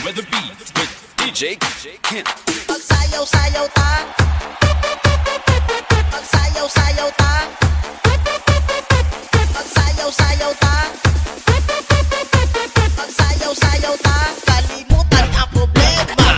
with the beat with DJ Kent. Magsayaw-sayaw ta. Magsayaw-sayaw ta. Magsayaw-sayaw ta. Magsayaw-sayaw ta. Kalimutan ang problema.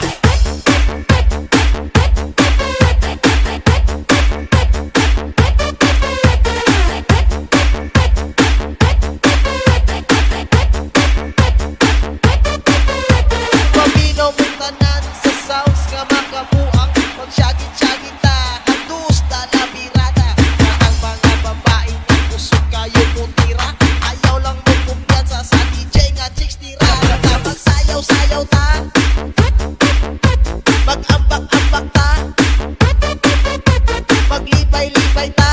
Pamino mong tanan sa sounds nga makabuang. Magsyagit-syagit ta, handus na labirada. Ang mga babae na kusog kayo mong tira. Ayaw lang mo kumpiyansa sa DJ nga chicks tira. Magsayaw-sayaw ta. Mag-ambak-ambak ta. Maglibay-libay ta.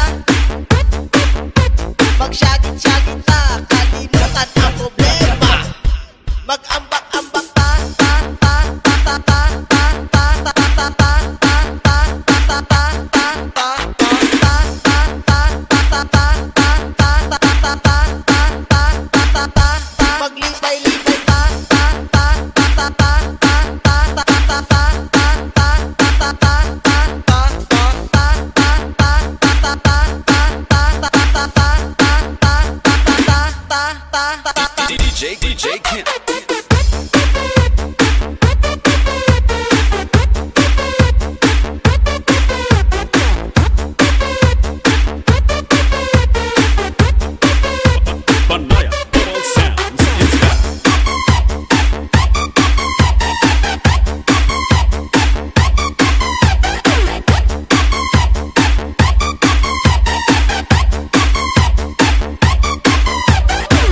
Magsyagit-syagit ta. Kalimutan ang problema. Mag-ambak-ambak ta. Maglibay-libay ta. DJ Kent. Banaya Global Sounds is back.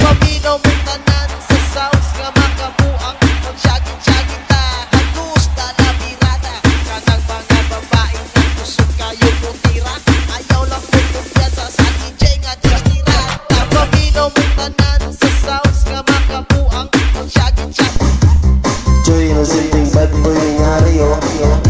Pamino mong tanan sa sounds nga makabuang. Magsyagit-syagit ta, handus na labirada. Kanang mga babae na kusog kayo mong tira. Ayaw lang mo kumpiyansa sa DJ nga chicks tira. Pamino mong tanan sa sounds nga makabuang. Magsyagit-syagit. Joy, no silbing bad boy ng hari, oh.